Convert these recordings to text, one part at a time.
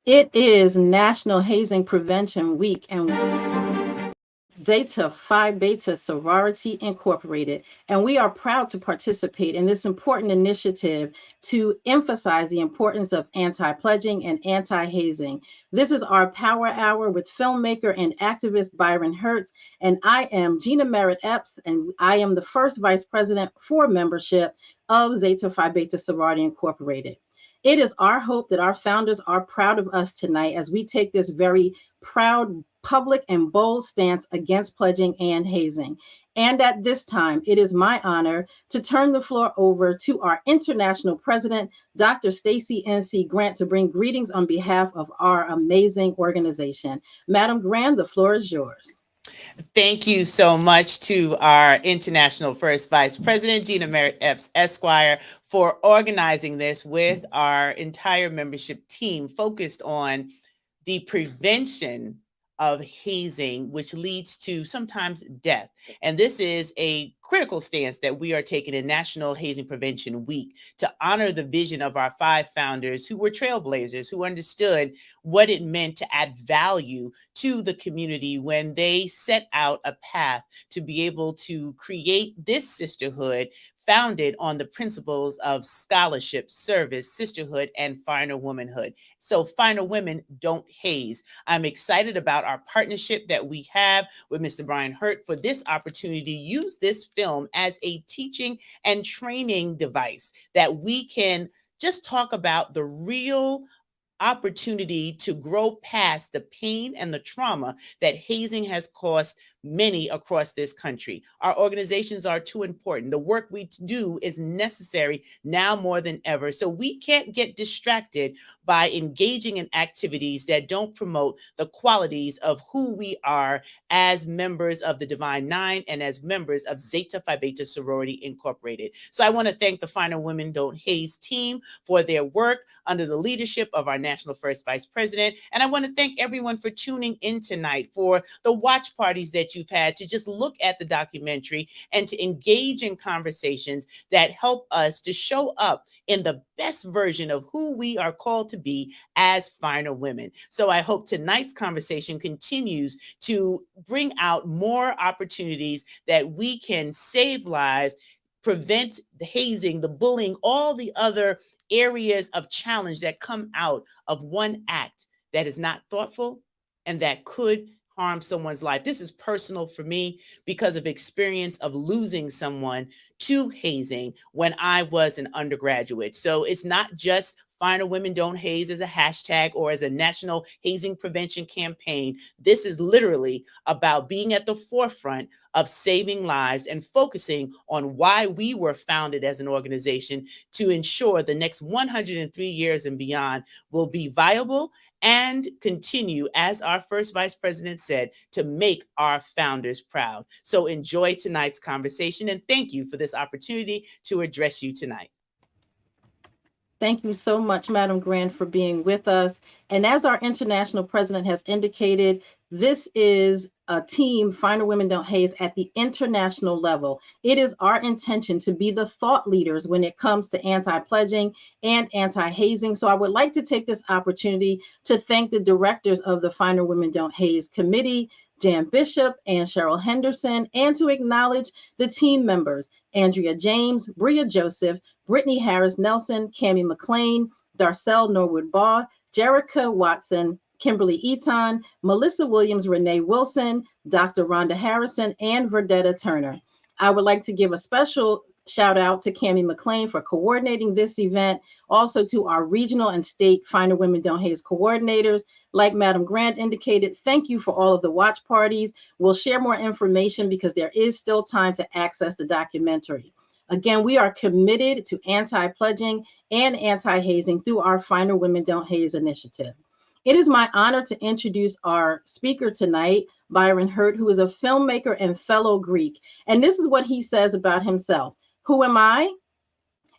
It is National Hazing Prevention Week, and Zeta Phi Beta Sorority Incorporated, and we are proud to participate in this important initiative to emphasize the importance of anti-pledging and anti-hazing. This is our Power Hour with filmmaker and activist Byron Hurt, and I am Gina Merrit-Epps, and I am the first Vice President for membership of Zeta Phi Beta Sorority Incorporated. It is our hope that our founders are proud of us tonight as we take this very proud, public, and bold stance against pledging and hazing. And at this time, it is my honor to turn the floor over to our international president, Dr. Stacy N.C. Grant, to bring greetings on behalf of our amazing organization. Madam Grant, the floor is yours. Thank you so much to our International First Vice President, Gina Merrit-Epps, Esquire, for organizing this with our entire membership team focused on the prevention of hazing, which leads to sometimes death. And this is a critical stance that we are taking in National Hazing Prevention Week to honor the vision of our 5 founders who were trailblazers, who understood what it meant to add value to the community when they set out a path to be able to create this sisterhood founded on the principles of scholarship, service, sisterhood, and finer womanhood. So finer women don't haze. I'm excited about our partnership that we have with Mr. Byron Hurt for this opportunity to use this film as a teaching and training device that we can just talk about the real opportunity to grow past the pain and the trauma that hazing has caused many across this country. Our organizations are too important. The work we do is necessary now more than ever. So we can't get distracted by engaging in activities that don't promote the qualities of who we are as members of the Divine Nine and as members of Zeta Phi Beta Sorority Incorporated. So I want to thank the Finer Women Don't Haze team for their work under the leadership of our National First Vice President. And I want to thank everyone for tuning in tonight, for the watch parties that you've had to just look at the documentary and to engage in conversations that help us to show up in the best version of who we are called to be as finer women. So I hope tonight's conversation continues to bring out more opportunities that we can save lives, prevent the hazing, the bullying, all the other areas of challenge that come out of one act that is not thoughtful and that could harm someone's life. This is personal for me because of experience of losing someone to hazing when I was an undergraduate. So it's not just Finer Women Don't Haze as a hashtag or as a national hazing prevention campaign. This is literally about being at the forefront of saving lives and focusing on why we were founded as an organization to ensure the next 103 years and beyond will be viable and continue, as our first vice president said, to make our founders proud. So enjoy tonight's conversation, and thank you for this opportunity to address you tonight. Thank you so much, Madam Grant, for being with us. And as our international president has indicated, this is a team, Finer Women Don't Haze, at the international level. It is our intention to be the thought leaders when it comes to anti-pledging and anti-hazing. So I would like to take this opportunity to thank the directors of the Finer Women Don't Haze Committee, Jan Bishop and Cheryl Henderson, and to acknowledge the team members, Andrea James, Bria Joseph, Brittany Harris Nelson, Cammie McLean, Darcel Norwood Baugh, Jerica Watson, Kimberly Eaton, Melissa Williams, Renee Wilson, Dr. Rhonda Harrison, and Verdetta Turner. I would like to give a special shout out to Cammie McLean for coordinating this event. Also to our regional and state Finer Women Don't Haze coordinators. Like Madam Grant indicated, thank you for all of the watch parties. We'll share more information because there is still time to access the documentary. Again, we are committed to anti-pledging and anti-hazing through our Finer Women Don't Haze initiative. It is my honor to introduce our speaker tonight, Byron Hurt, who is a filmmaker and fellow Greek. And this is what he says about himself. Who am I?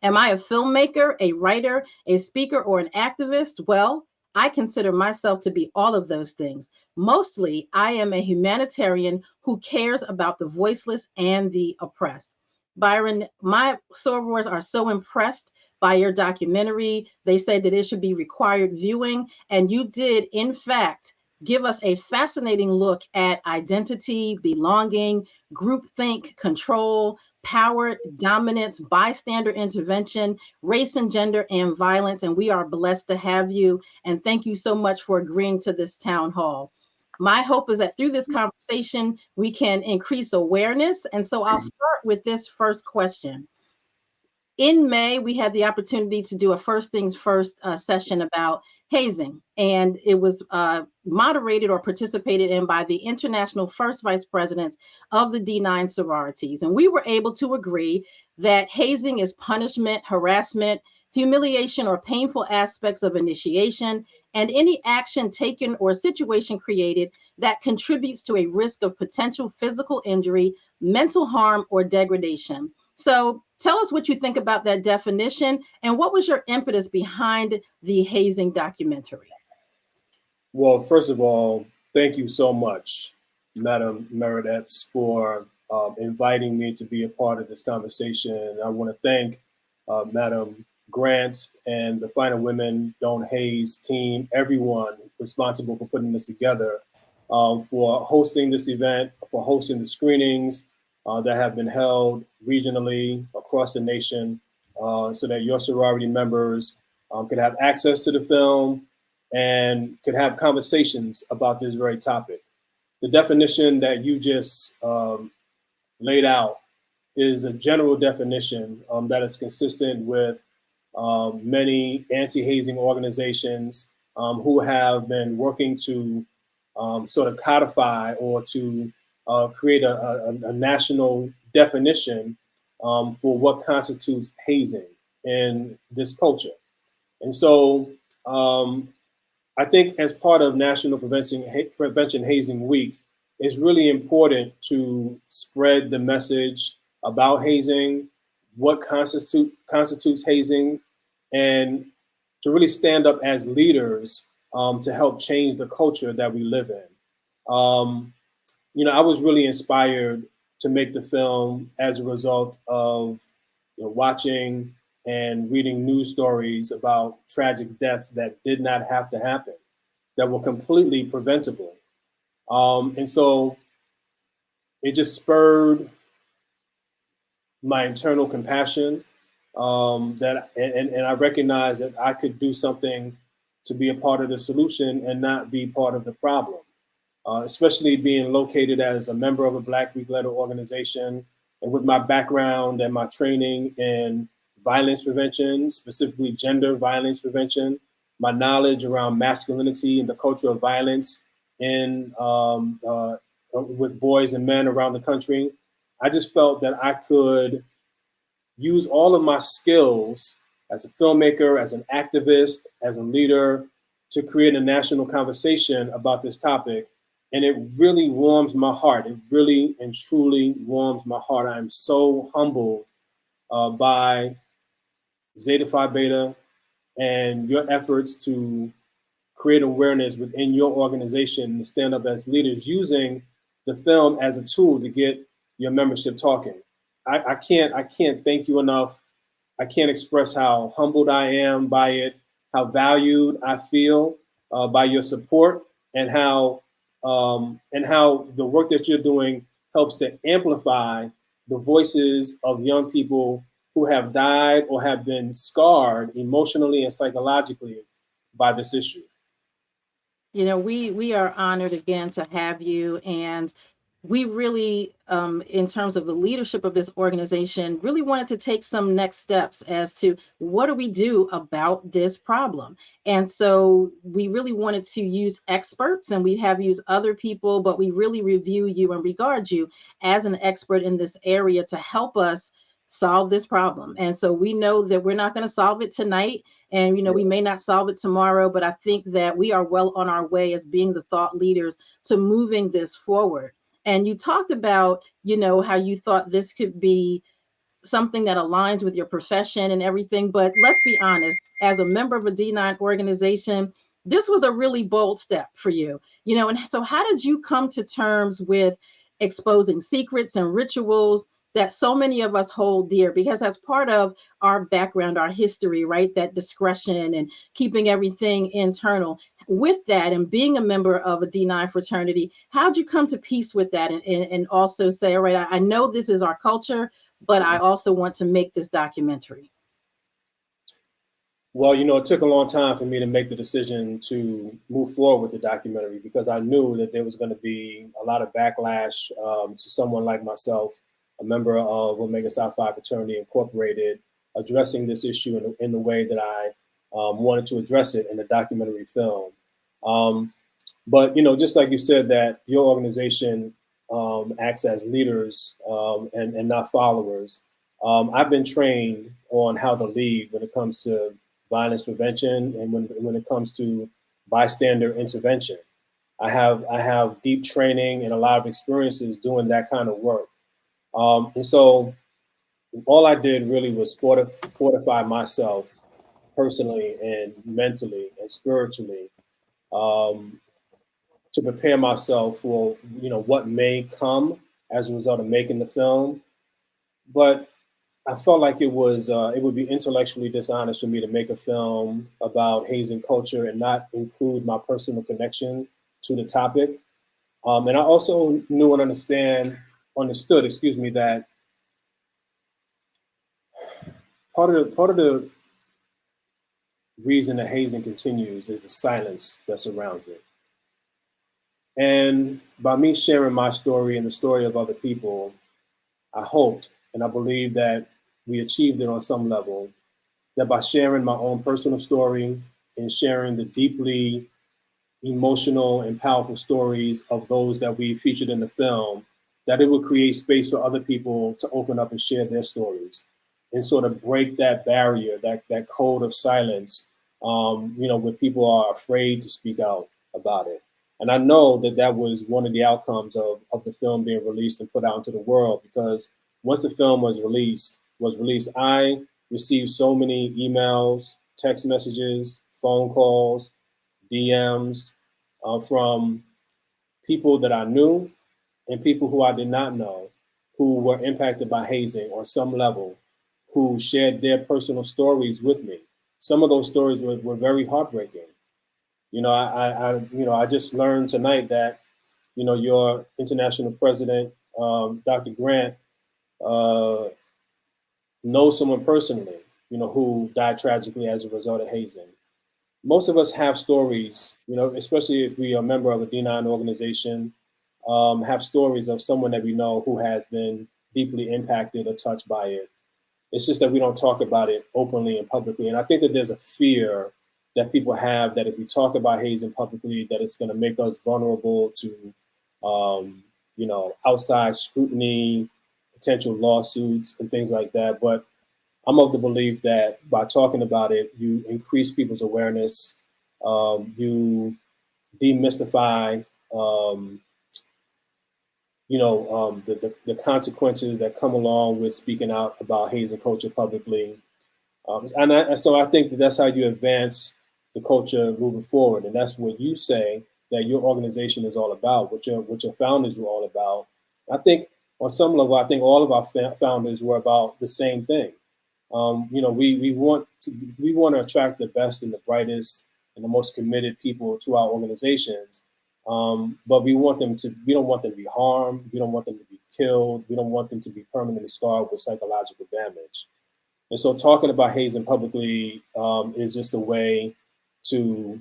Am I a filmmaker, a writer, a speaker, or an activist? Well, I consider myself to be all of those things. Mostly, I am a humanitarian who cares about the voiceless and the oppressed. Byron, my sorors are so impressed by your documentary. They said that it should be required viewing, and you did, in fact, give us a fascinating look at identity, belonging, groupthink, control, power, dominance, bystander intervention, race and gender, and violence. And we are blessed to have you. And thank you so much for agreeing to this town hall. My hope is that through this conversation, we can increase awareness. And so I'll start with this first question. In May, we had the opportunity to do a first things first session about hazing, and it was moderated or participated in by the international first vice presidents of the D9 sororities. And we were able to agree that hazing is punishment, harassment, humiliation, or painful aspects of initiation, and any action taken or situation created that contributes to a risk of potential physical injury, mental harm, or degradation. So tell us what you think about that definition, and what was your impetus behind the hazing documentary? Well, first of all, thank you so much, Madam Merrit-Epps, for inviting me to be a part of this conversation. I want to thank Madam Grant and the Final Women Don't Haze team, everyone responsible for putting this together, for hosting this event, for hosting the screenings that have been held regionally across the nation, so that your sorority members could have access to the film and could have conversations about this very topic. The definition that you just laid out is a general definition that is consistent with many anti-hazing organizations who have been working to sort of codify or to create a national definition for what constitutes hazing in this culture. And so I think as part of National Prevention Hazing Week, it's really important to spread the message about hazing, what constitutes hazing, and to really stand up as leaders to help change the culture that we live in. I was really inspired to make the film as a result of watching and reading news stories about tragic deaths that did not have to happen, that were completely preventable. And so it just spurred my internal compassion and I recognized that I could do something to be a part of the solution and not be part of the problem. Especially being located as a member of a Black Greek letter organization, and with my background and my training in violence prevention, specifically gender violence prevention, my knowledge around masculinity and the culture of violence in with boys and men around the country, I just felt that I could use all of my skills as a filmmaker, as an activist, as a leader, to create a national conversation about this topic. And it really warms my heart. It really and truly warms my heart. I'm so humbled by Zeta Phi Beta and your efforts to create awareness within your organization to stand up as leaders using the film as a tool to get your membership talking. I can't thank you enough. I can't express how humbled I am by it, how valued I feel by your support, and how the work that you're doing helps to amplify the voices of young people who have died or have been scarred emotionally and psychologically by this issue. We are honored again to have you, and we really, in terms of the leadership of this organization, really wanted to take some next steps as to what do we do about this problem. And so we really wanted to use experts, and we have used other people, but we really review you and regard you as an expert in this area to help us solve this problem. And so we know that we're not going to solve it tonight, and we may not solve it tomorrow, but I think that we are well on our way as being the thought leaders to moving this forward. And you talked about, how you thought this could be something that aligns with your profession and everything. But let's be honest, as a member of a D9 organization, this was a really bold step for you, and so how did you come to terms with exposing secrets and rituals that so many of us hold dear, because that's part of our background, our history, right? That discretion and keeping everything internal. With that, and being a member of a D9 fraternity, how'd you come to peace with that, and also say, all right, I know this is our culture, but I also want to make this documentary? Well, it took a long time for me to make the decision to move forward with the documentary because I knew that there was going to be a lot of backlash to someone like myself, a member of Omega Psi Phi Fraternity Incorporated, addressing this issue in the way that I wanted to address it in the documentary film. But just like you said, that your organization acts as leaders and not followers. I've been trained on how to lead when it comes to violence prevention and when it comes to bystander intervention. I have deep training and a lot of experiences doing that kind of work. And so all I did really was fortify myself personally and mentally and spiritually, um, to prepare myself for what may come as a result of making the film. But I felt like it would be intellectually dishonest for me to make a film about hazing culture and not include my personal connection to the topic. And I also knew and understood, excuse me, that part of the reason that hazing continues is the silence that surrounds it. And by me sharing my story and the story of other people, I hoped and I believe that we achieved it on some level, that by sharing my own personal story and sharing the deeply emotional and powerful stories of those that we featured in the film, that it would create space for other people to open up and share their stories and sort of break that barrier, that code of silence, where people are afraid to speak out about it. And I know that that was one of the outcomes of the film being released and put out into the world, because once the film was released, I received so many emails, text messages, phone calls, DMs from people that I knew and people who I did not know who were impacted by hazing on some level, who shared their personal stories with me. Some of those stories were very heartbreaking. I just learned tonight that, your international president, Dr. Grant, uh, knows someone personally, who died tragically as a result of hazing. Most of us have stories, especially if we are a member of a D9 organization, have stories of someone that we know who has been deeply impacted or touched by it. It's just that we don't talk about it openly and publicly. And I think that there's a fear that people have that if we talk about hazing publicly, that it's going to make us vulnerable to, outside scrutiny, potential lawsuits, and things like that. But I'm of the belief that by talking about it, you increase people's awareness, you demystify, the consequences that come along with speaking out about hazing culture publicly. And so I think that that's how you advance the culture moving forward. And that's what you say that your organization is all about, what your founders were all about. I think on some level, I think all of our founders were about the same thing. We want to attract the best and the brightest and the most committed people to our organizations. But we don't want them to be harmed. We don't want them to be killed. We don't want them to be permanently scarred with psychological damage. And so talking about hazing publicly is just a way to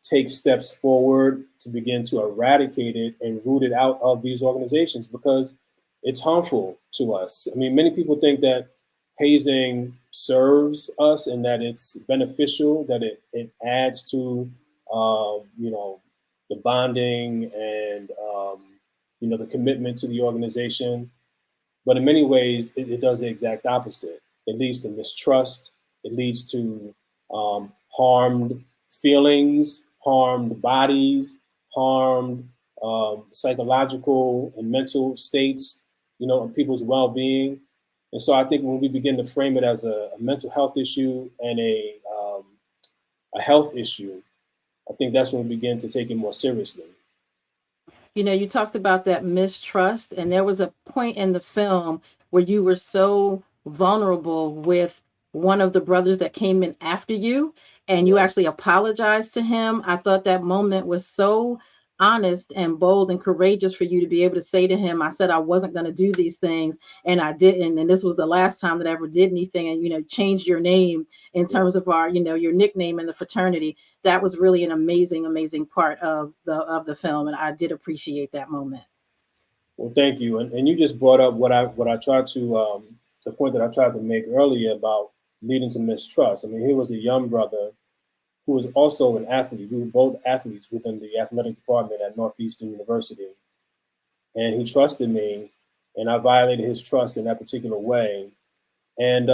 take steps forward to begin to eradicate it and root it out of these organizations, because it's harmful to us. I mean, many people think that hazing serves us and that it's beneficial, that it adds to, the bonding and, the commitment to the organization. But in many ways, it does the exact opposite. It leads to mistrust. It leads to harmed feelings, harmed bodies, harmed psychological and mental states, of people's well-being. And so I think when we begin to frame it as a mental health issue and a health issue, I think that's when we begin to take it more seriously. You talked about that mistrust, and there was a point in the film where you were so vulnerable with one of the brothers that came in after you, and you Yeah. actually apologized to him. I thought that moment was so honest and bold and courageous for you to be able to say to him, I said I wasn't going to do these things and I didn't, and this was the last time that I ever did anything, and changed your name in Yeah. terms of our your nickname in the fraternity. That was really an amazing part of the film, and I did appreciate that moment. Well, thank you. And you just brought up what I tried to the point that I tried to make earlier about leading to mistrust. I mean, here was a young brother who was also an athlete. We were both athletes within the athletic department at Northeastern University, and he trusted me, and I violated his trust in that particular way. And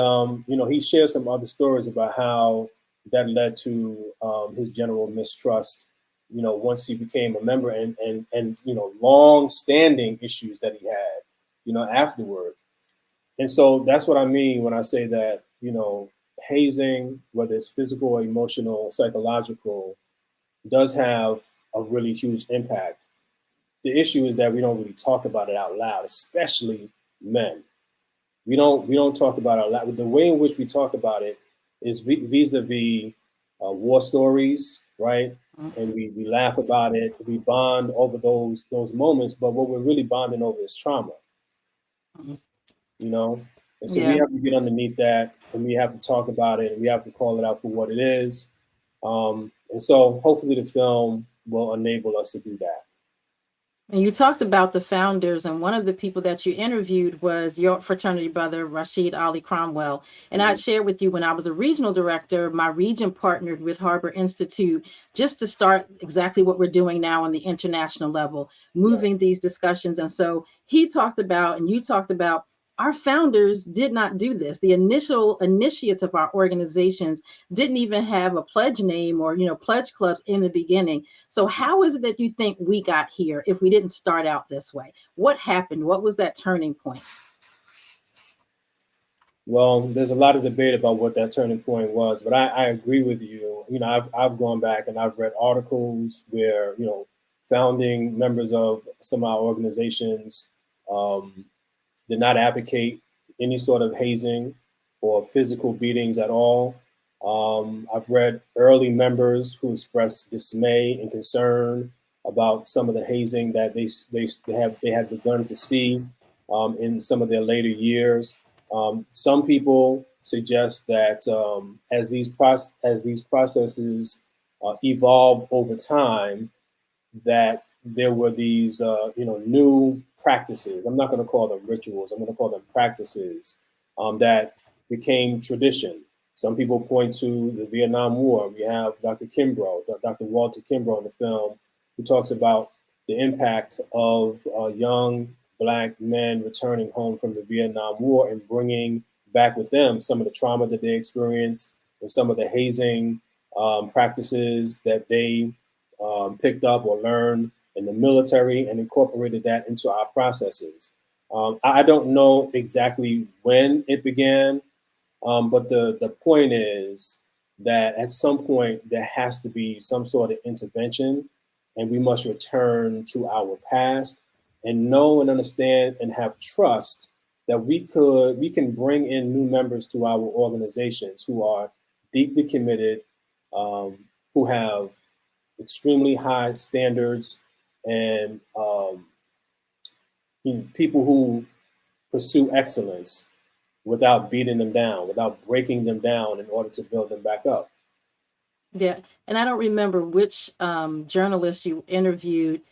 he shared some other stories about how that led to his general mistrust. Once he became a member, and long-standing issues that he had, afterward. And so that's what I mean when I say that hazing, whether it's physical, emotional, psychological, does have a really huge impact. The issue is that we don't really talk about it out loud, especially men. We don't talk about it out loud. The way in which we talk about it is vis-a-vis war stories, right? And we laugh about it. We bond over those moments. But what we're really bonding over is trauma, Mhm. you know. And so we Yeah. have to get underneath that, and we have to talk about it, and we have to call it out for what it is. And so hopefully the film will enable us to do that. And you talked about the founders, and one of the people that you interviewed was your fraternity brother, Rashid Ali Cromwell. And I'd Mhm. shared with you when I was a regional director, my region partnered with Harbor Institute just to start exactly what we're doing now on the international level, Right. moving these discussions. And so he talked about, and you talked about, our founders did not do this. The initial initiates of our organizations didn't even have a pledge name or, pledge clubs in the beginning. So how is it that you think we got here if we didn't start out this way? What happened? What was that turning point? Well, there's a lot of debate about what that turning point was, but I agree with you. I've gone back and I've read articles where founding members of some of our organizations um, did not advocate any sort of hazing or physical beatings at all. I've read early members who expressed dismay and concern about some of the hazing that they had begun to see in some of their later years. Some people suggest that as these processes evolved over time, that there were these new practices. I'm not going to call them rituals. I'm going to call them practices that became tradition. Some people point to the Vietnam War. We have Dr. Walter Kimbrough in the film, who talks about the impact of young Black men returning home from the Vietnam War and bringing back with them some of the trauma that they experienced and some of the hazing practices that they picked up or learned in the military and incorporated that into our processes. I don't know exactly when it began, but the point is that at some point there has to be some sort of intervention, and we must return to our past and know and understand and have trust that we can bring in new members to our organizations who are deeply committed, who have extremely high standards, and people who pursue excellence without beating them down, without breaking them down in order to build them back up. Yeah. And I don't remember which journalist you interviewed,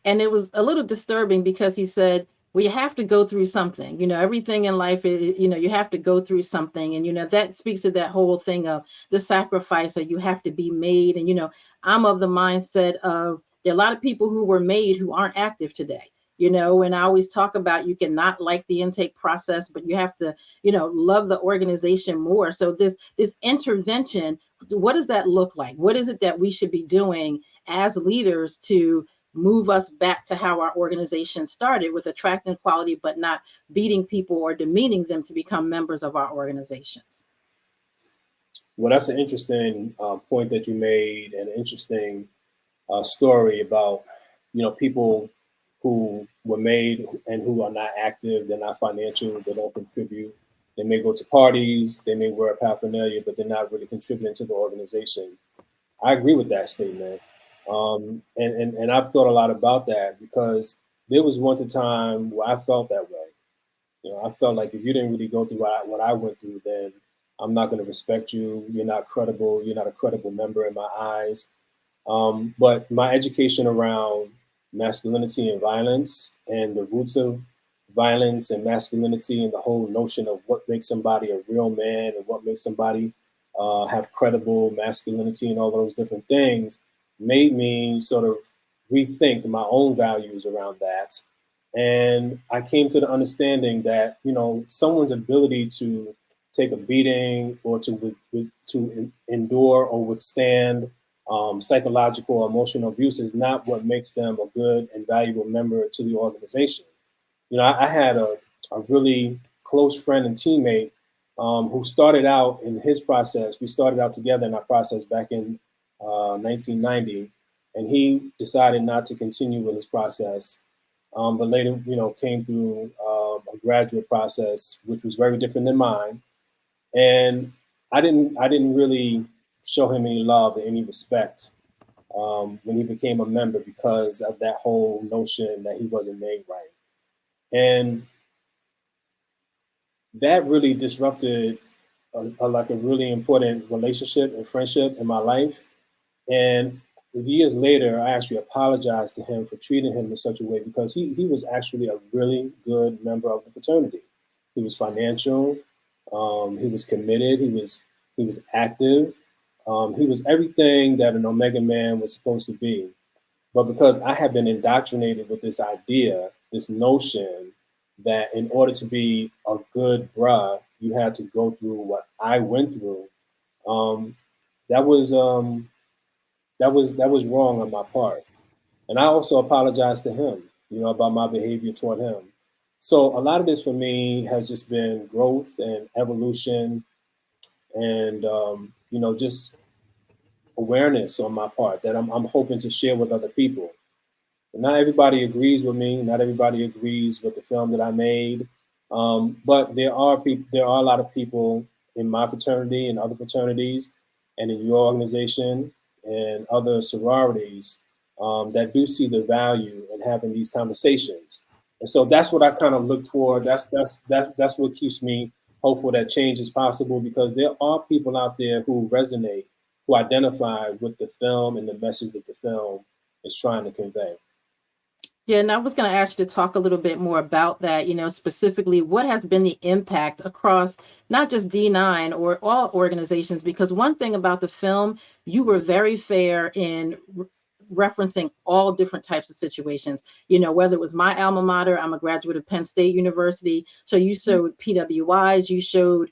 and it was a little disturbing because he said, well, you have to go through something, everything in life, you have to go through something. And that speaks to that whole thing of the sacrifice, or you have to be made. And I'm of the mindset of, there are a lot of people who were made who aren't active today. And I always talk about, you cannot like the intake process, but you have to love the organization more. So this intervention, what does that look like? What is it that we should be doing as leaders to move us back to how our organization started, with attracting quality, but not beating people or demeaning them to become members of our organizations? Well, that's an interesting point that you made, and an interesting story about people. who were made and who are not active. They're not financial. They don't contribute. They may go to parties. They may wear paraphernalia, but they're not really contributing to the organization. I agree with that statement. And I've thought a lot about that because there was once a time where I felt that way. You know, I felt like if you didn't really go through what I went through, then I'm not going to respect you. You're not credible. You're not a credible member in my eyes. But my education around masculinity and violence and the roots of violence and masculinity and the whole notion of what makes somebody a real man and what makes somebody have credible masculinity and all those different things made me sort of rethink my own values around that. And I came to the understanding that, you know, someone's ability to take a beating or to endure or withstand psychological or emotional abuse is not what makes them a good and valuable member to the organization. You know, I had a really close friend and teammate who started out in his process. We started out together in our process back in 1990, and he decided not to continue with his process, but later, you know, came through a graduate process, which was very different than mine. And I didn't really show him any love or any respect when he became a member because of that whole notion that he wasn't made right. And that really disrupted like a really important relationship and friendship in my life. And years later, I actually apologized to him for treating him in such a way because he was actually a really good member of the fraternity. He was financial, he was committed, he was active, he was everything that an Omega man was supposed to be. But because I had been indoctrinated with this idea, this notion that in order to be a good bruh, you had to go through what I went through. Um, that was that was wrong on my part, and I also apologized to him, you know, about my behavior toward him. So a lot of this for me has just been growth and evolution, and you know, just awareness on my part that I'm hoping to share with other people. Not everybody agrees with me. Not everybody agrees with the film that I made. But there are people. There are a lot of people in my fraternity and other fraternities, and in your organization and other sororities that do see the value in having these conversations. And so that's what I kind of look toward. That's what keeps me hopeful that change is possible because there are people out there who resonate, who identify with the film and the message that the film is trying to convey. Yeah, and I was going to ask you to talk a little bit more about that, you know, specifically what has been the impact across not just D9 or all organizations, because one thing about the film, you were very fair in referencing all different types of situations, you know, whether it was my alma mater, I'm a graduate of Penn State University. So you showed PWIs, you showed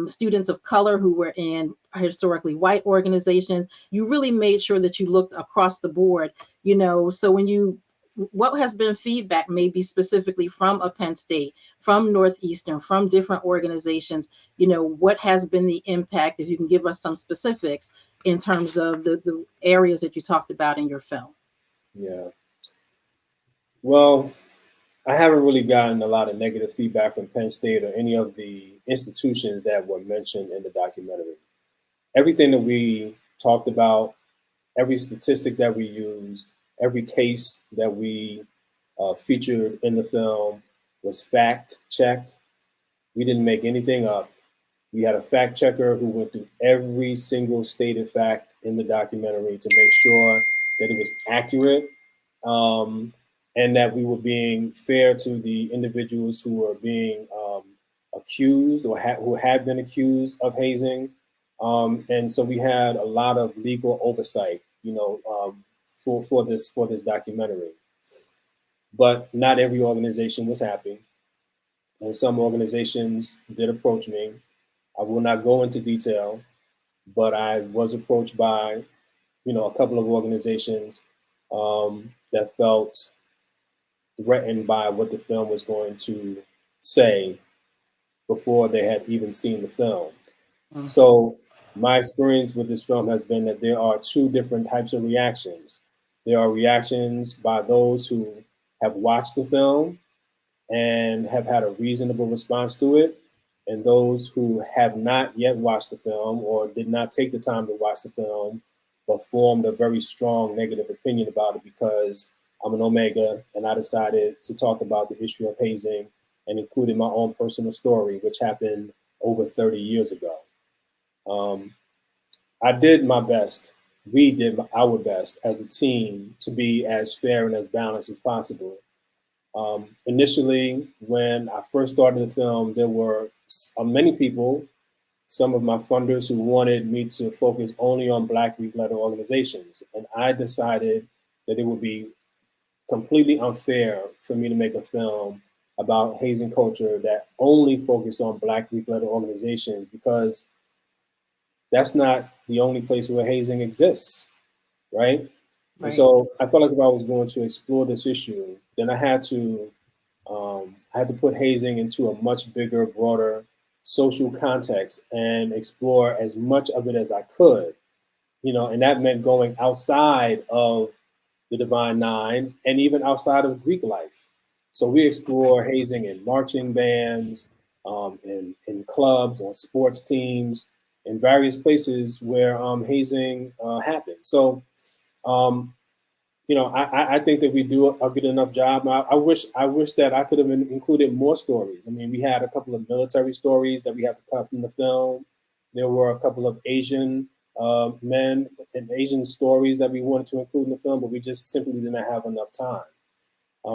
students of color who were in historically white organizations. You really made sure that you looked across the board, you know, so when you what has been feedback maybe specifically from a Penn State, from Northeastern, from different organizations, you know, what has been the impact, if you can give us some specifics in terms of the areas that you talked about in your film? Yeah. Well, I haven't really gotten a lot of negative feedback from Penn State or any of the institutions that were mentioned in the documentary. Everything that we talked about, every statistic that we used, every case that we featured in the film was fact checked. We didn't make anything up. We had a fact checker who went through every single stated fact in the documentary to make sure that it was accurate, um, and that we were being fair to the individuals who were being accused or who had been accused of hazing. And so we had a lot of legal oversight, you know, for this documentary. But not every organization was happy, and some organizations did approach me. I will not go into detail, but I was approached by, you know, a couple of organizations that felt threatened by what the film was going to say before they had even seen the film. Mm. So my experience with this film has been that there are two different types of reactions. There are reactions by those who have watched the film and have had a reasonable response to it, and those who have not yet watched the film or did not take the time to watch the film, but formed a very strong negative opinion about it because I'm an Omega and I decided to talk about the issue of hazing and included my own personal story, which happened over 30 years ago. I did my best. We did our best as a team to be as fair and as balanced as possible. Initially, when I first started the film, there were many people, some of my funders who wanted me to focus only on Black Greek-led organizations. And I decided that it would be completely unfair for me to make a film about hazing culture that only focused on Black Greek-led organizations, because that's not the only place where hazing exists, right? And so I felt like if I was going to explore this issue, then I had to put hazing into a much bigger, broader social context and explore as much of it as I could, and that meant going outside of the Divine Nine and even outside of Greek life. So we explore hazing in marching bands, in clubs, on sports teams, in various places where hazing happens. So, I think that we do a good enough job. I wish that I could have included more stories. I mean, we had a couple of military stories that we had to cut from the film. There were a couple of Asian men and Asian stories that we wanted to include in the film, but we just simply didn't have enough time.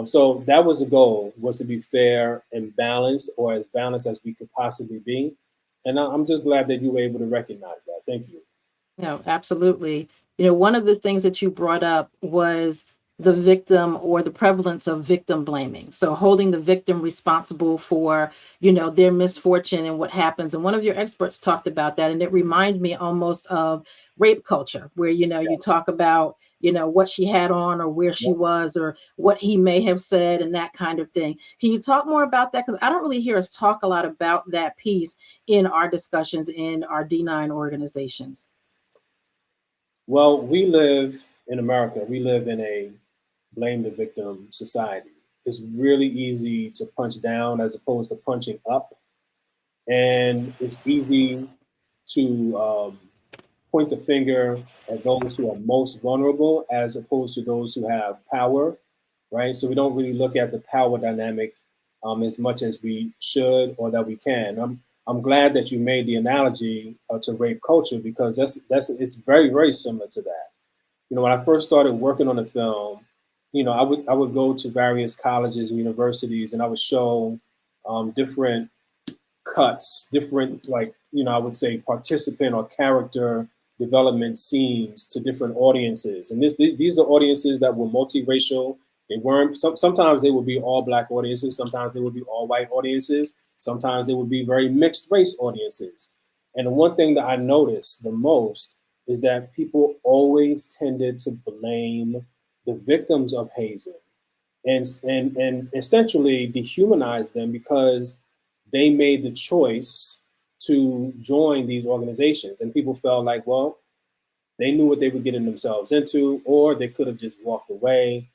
So that was the goal, was to be fair and balanced, or as balanced as we could possibly be. And I'm just glad that you were able to recognize that. Thank you. No, absolutely. One of the things that you brought up was the victim, or the prevalence of victim blaming. So holding the victim responsible for, their misfortune and what happens. And one of your experts talked about that. And it reminded me almost of rape culture, where, you talk about, what she had on, or where she was, or what he may have said, and that kind of thing. Can you talk more about that? Because I don't really hear us talk a lot about that piece in our discussions in our D9 organizations. Well, we live in America. We live in a blame the victim society. It's really easy to punch down as opposed to punching up. And it's easy to point the finger at those who are most vulnerable as opposed to those who have power, right? So we don't really look at the power dynamic as much as we should or that we can. I'm glad that you made the analogy to rape culture, because it's very, very similar to that. When I first started working on the film, I would go to various colleges and universities, and I would show different cuts, different, I would say participant or character development scenes to different audiences. And these are audiences that were multiracial. They weren't, sometimes they would be all Black audiences, sometimes they would be all white audiences, sometimes they would be very mixed race audiences. And the one thing that I noticed the most is that people always tended to blame the victims of hazing and essentially dehumanize them because they made the choice to join these organizations. And people felt like, well, they knew what they were getting themselves into, or they could have just walked away.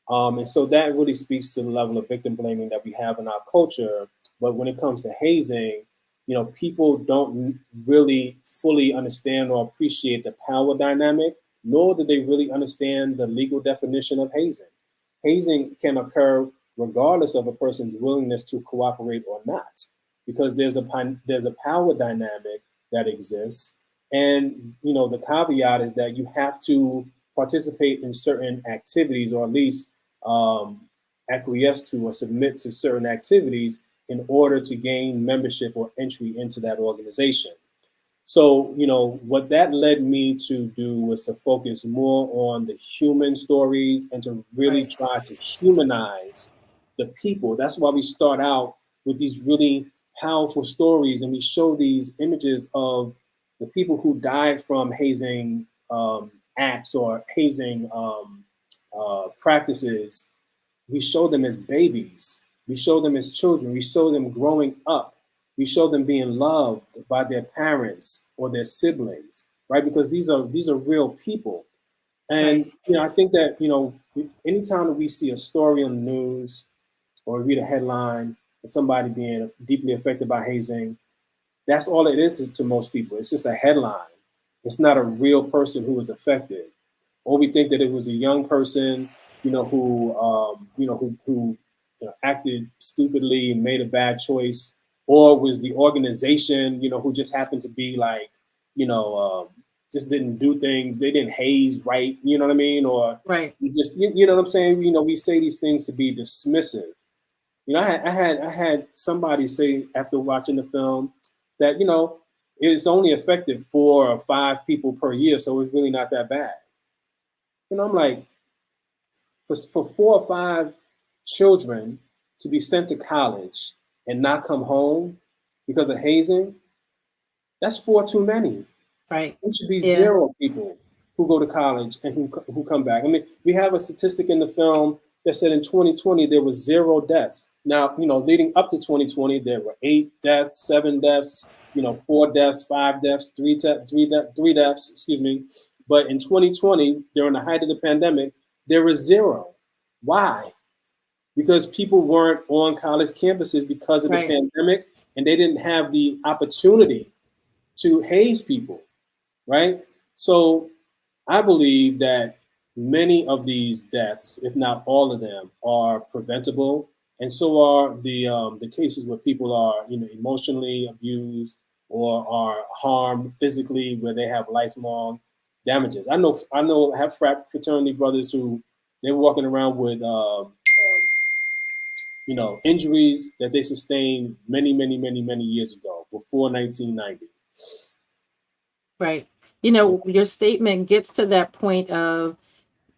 And so that really speaks to the level of victim blaming that we have in our culture. But when it comes to hazing, people don't really fully understand or appreciate the power dynamic, nor do they really understand the legal definition of hazing. Hazing can occur regardless of a person's willingness to cooperate or not, because there's a power dynamic that exists. And, the caveat is that you have to participate in certain activities, or at least acquiesce to or submit to certain activities in order to gain membership or entry into that organization. So, what that led me to do was to focus more on the human stories and to really try to humanize the people. That's why we start out with these really powerful stories, and we show these images of the people who died from hazing acts or hazing practices. We show them as babies. We show them as children. We show them growing up. We show them being loved by their parents or their siblings, right? Because these are real people. And, I think that, anytime that we see a story on the news or read a headline of somebody being deeply affected by hazing, that's all it is to most people. It's just a headline. It's not a real person who was affected. Or we think that it was a young person, who acted stupidly and made a bad choice, or was the organization, who just happened to be like, just didn't do things. They didn't haze right. You know what I mean? Or you just, you know what I'm saying? We say these things to be dismissive. I had somebody say after watching the film that, it's only affected 4 or 5 people per year, so it's really not that bad. I'm like, for 4 or 5 children to be sent to college and not come home because of hazing, that's 4 too many. Right. There should be 0 people who go to college and who come back. I mean, we have a statistic in the film that said in 2020 there was 0 deaths. Now, leading up to 2020, there were 8 deaths, 7 deaths, 4 deaths, 5 deaths, 3 deaths, excuse me. But in 2020, during the height of the pandemic, there was 0. Why? Because people weren't on college campuses because of the pandemic, and they didn't have the opportunity to haze people, right? So I believe that many of these deaths, if not all of them, are preventable, and so are the cases where people are emotionally abused or are harmed physically, where they have lifelong damages. I know have fraternity brothers who they're walking around with injuries that they sustained many years ago, before 1990. Right. Your statement gets to that point of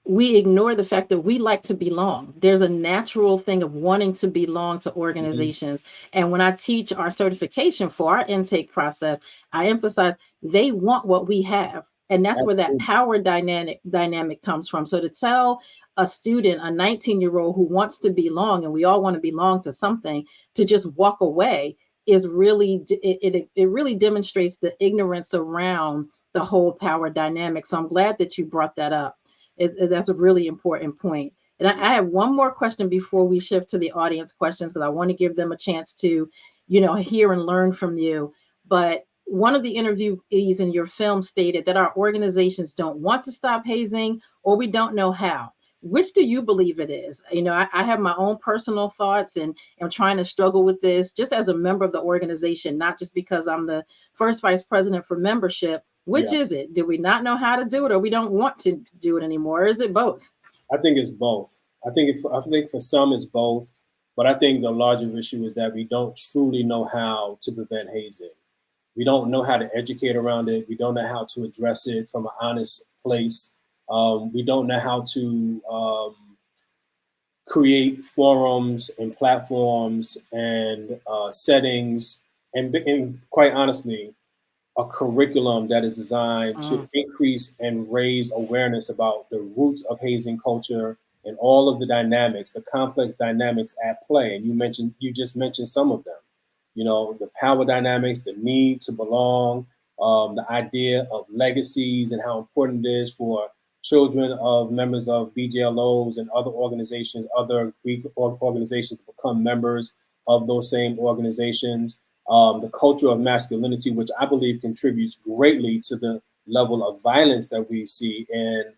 we ignore the fact that we like to belong. There's a natural thing of wanting to belong to organizations. And when I teach our certification for our intake process, I emphasize they want what we have. And that's where that power dynamic comes from. So to tell a student, a 19-year-old who wants to belong, and we all want to belong to something, to just walk away is really, it really demonstrates the ignorance around the whole power dynamic. So I'm glad that you brought that up. That's a really important point. And I have one more question before we shift to the audience questions, because I want to give them a chance to, hear and learn from you. But one of the interviewees in your film stated that our organizations don't want to stop hazing, or we don't know how. Which do you believe it is? I have my own personal thoughts, and I'm trying to struggle with this just as a member of the organization, not just because I'm the first vice president for membership. Which is it? Do we not know how to do it, or we don't want to do it anymore? Or is it both? I think it's both. I think for some it's both, but I think the larger issue is that we don't truly know how to prevent hazing. We don't know how to educate around it. We don't know how to address it from an honest place. We don't know how to create forums and platforms and settings, and quite honestly, a curriculum that is designed to increase and raise awareness about the roots of hazing culture and all of the dynamics, the complex dynamics at play. And you just mentioned some of them. The power dynamics, the need to belong, the idea of legacies and how important it is for children of members of BGLOs and other organizations, other Greek organizations, to become members of those same organizations. The culture of masculinity, which I believe contributes greatly to the level of violence that we see in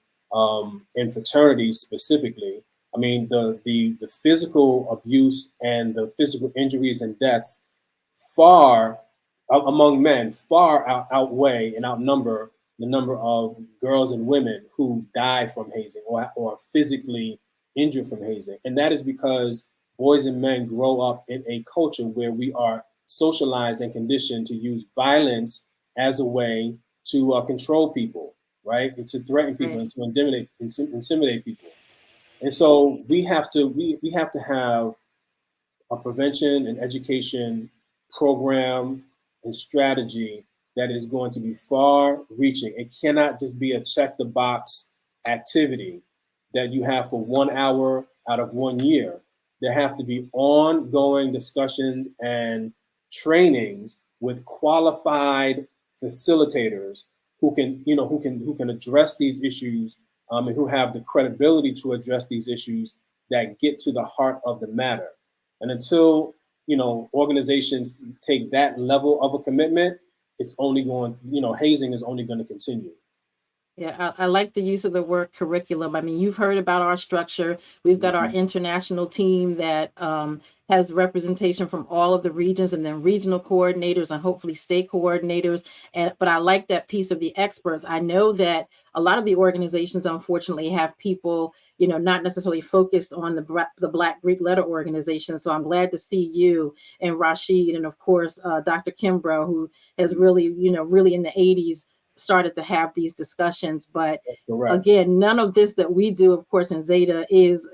fraternities specifically. I mean, the physical abuse and the physical injuries and deaths among men far outweigh and outnumber the number of girls and women who die from hazing or are physically injured from hazing. And that is because boys and men grow up in a culture where we are socialized and conditioned to use violence as a way to control people, right? And to threaten people and to intimidate people. And so we have to have a prevention and education program and strategy that is going to be far reaching. It cannot just be a check the box activity that you have for 1 hour out of 1 year. There have to be ongoing discussions and trainings with qualified facilitators who can address these issues and who have the credibility to address these issues that get to the heart of the matter. And until, organizations take that level of a commitment, it's only going, hazing is only going to continue. Yeah, I like the use of the word curriculum. I mean, you've heard about our structure. We've got our international team that has representation from all of the regions, and then regional coordinators and hopefully state coordinators. But I like that piece of the experts. I know that a lot of the organizations, unfortunately, have people, not necessarily focused on the Black Greek letter organization. So I'm glad to see you and Rashid, and of course, Dr. Kimbrough, who has really, really in the 80s started to have these discussions. But again, none of this that we do, of course, in Zeta is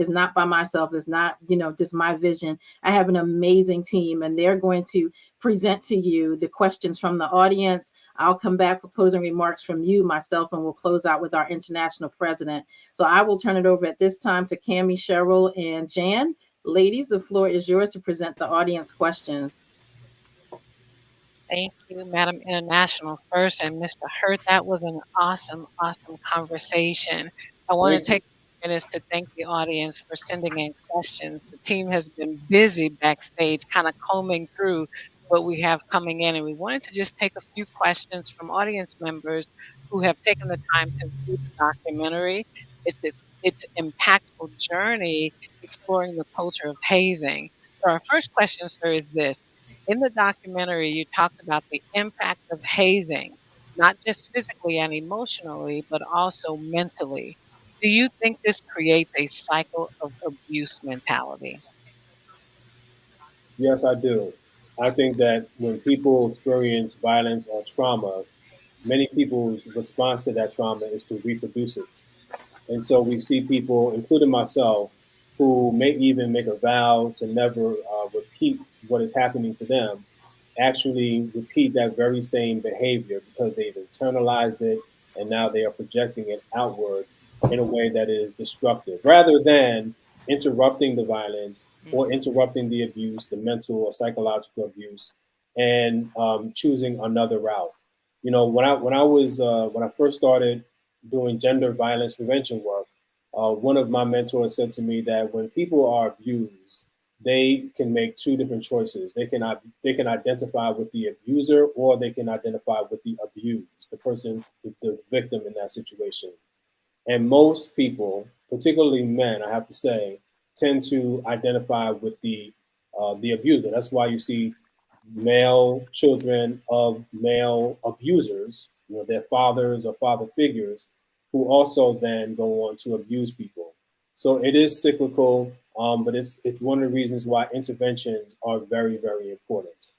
not by myself. It's not, just my vision. I have an amazing team, and they're going to present to you the questions from the audience. I'll come back for closing remarks from you, myself, and we'll close out with our international president. So I will turn it over at this time to Cammie, Cheryl, and Jan. Ladies, the floor is yours to present the audience questions. Thank you, Madam International First and Mr. Hurt. That was an awesome, awesome conversation. I want to take minutes to thank the audience for sending in questions. The team has been busy backstage, kind of combing through what we have coming in, and we wanted to just take a few questions from audience members who have taken the time to view the documentary. It's an impactful journey exploring the culture of hazing. So our first question, sir, is this. In the documentary, you talked about the impact of hazing, not just physically and emotionally, but also mentally. Do you think this creates a cycle of abuse mentality? Yes, I do. I think that when people experience violence or trauma, many people's response to that trauma is to reproduce it. And so we see people, including myself, who may even make a vow to never repeat what is happening to them, actually repeat that very same behavior because they've internalized it and now they are projecting it outward in a way that is destructive rather than interrupting the violence or interrupting the abuse, the mental or psychological abuse, and choosing another route. When I first started doing gender violence prevention work, one of my mentors said to me that when people are abused, they can make two different choices. They can identify with the abuser, or they can identify with the abused, the person, the victim in that situation. And most people, particularly men, I have to say, tend to identify with the abuser. That's why you see male children of male abusers, their fathers or father figures, who also then go on to abuse people. So it is cyclical, but it's one of the reasons why interventions are very, very important.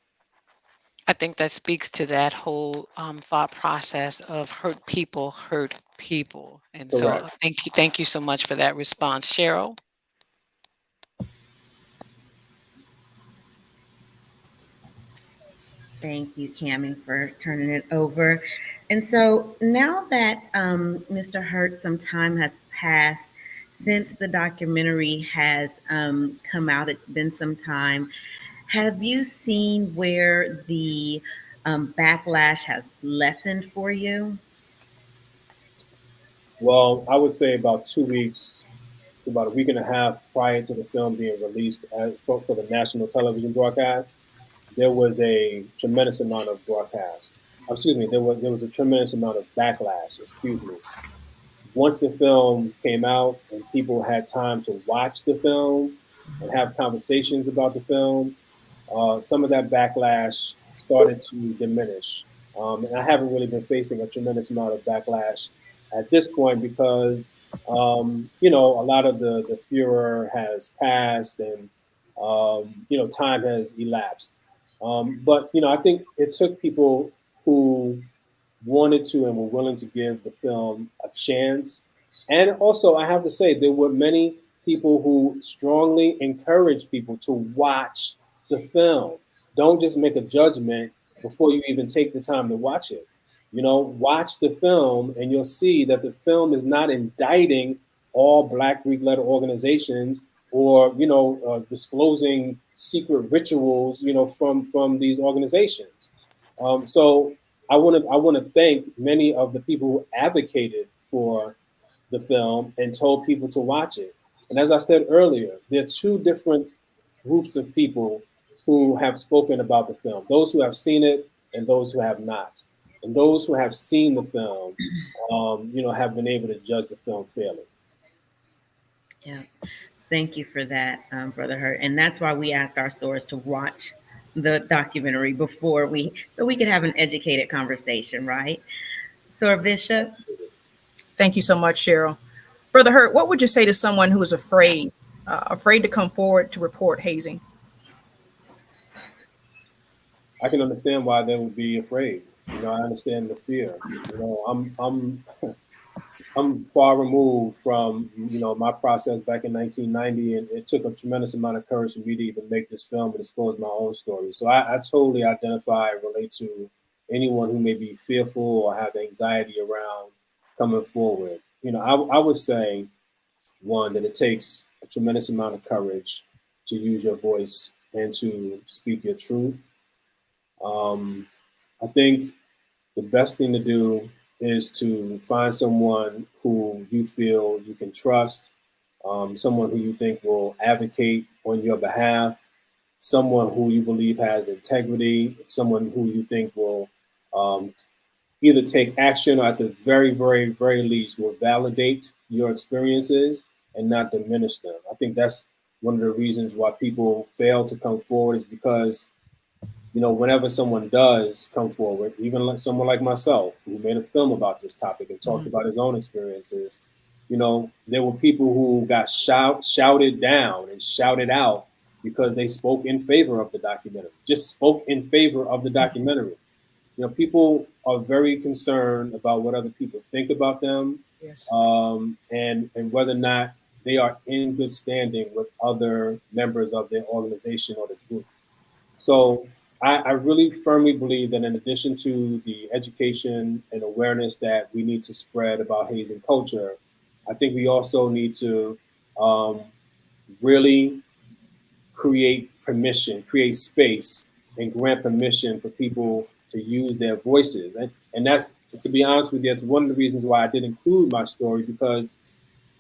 I think that speaks to that whole thought process of hurt people. And so Correct. thank you so much for that response. Cheryl? Thank you, Cammie, for turning it over. And so now that Mr. Hurt, some time has passed since the documentary has come out, it's been some time. Have you seen where the backlash has lessened for you? Well, I would say about 2 weeks, about a week and a half prior to the film being released for the national television broadcast, there was a tremendous amount of broadcast. Excuse me, there was a tremendous amount of backlash. Excuse me. Once the film came out and people had time to watch the film and have conversations about the film, some of that backlash started to diminish. And I haven't really been facing a tremendous amount of backlash at this point because, a lot of the furor has passed and, time has elapsed. But, I think it took people who wanted to and were willing to give the film a chance. And also, I have to say, there were many people who strongly encouraged people to watch the film. Don't just make a judgment before you even take the time to watch it. Watch the film and you'll see that the film is not indicting all Black Greek letter organizations or, disclosing secret rituals, from these organizations. So I want to thank many of the people who advocated for the film and told people to watch it. And as I said earlier, there are two different groups of people who have spoken about the film: those who have seen it and those who have not. And those who have seen the film, have been able to judge the film fairly. Yeah. Thank you for that, Brother Hurt. And that's why we asked our source to watch the documentary so we could have an educated conversation, right? Soar Bishop. Thank you so much, Cheryl. Brother Hurt, what would you say to someone who is afraid to come forward to report hazing? I can understand why they would be afraid. I understand the fear. I'm far removed from my process back in 1990, and it took a tremendous amount of courage for me to even make this film and disclose my own story. So I totally identify and relate to anyone who may be fearful or have anxiety around coming forward. I would say, one, that it takes a tremendous amount of courage to use your voice and to speak your truth. I think the best thing to do is to find someone who you feel you can trust, someone who you think will advocate on your behalf, someone who you believe has integrity, someone who you think will either take action or at the very, very, very least will validate your experiences and not diminish them. I think that's one of the reasons why people fail to come forward, is because whenever someone does come forward, even like someone like myself who made a film about this topic and talked about his own experiences, there were people who got shouted down and shouted out because they spoke in favor of the documentary, just spoke in favor of the documentary. People are very concerned about what other people think about them, Yes. and whether or not they are in good standing with other members of their organization or the group. So I really firmly believe that in addition to the education and awareness that we need to spread about hazing culture, I think we also need to really create space, and grant permission for people to use their voices. And that's, to be honest with you, that's one of the reasons why I did include my story, because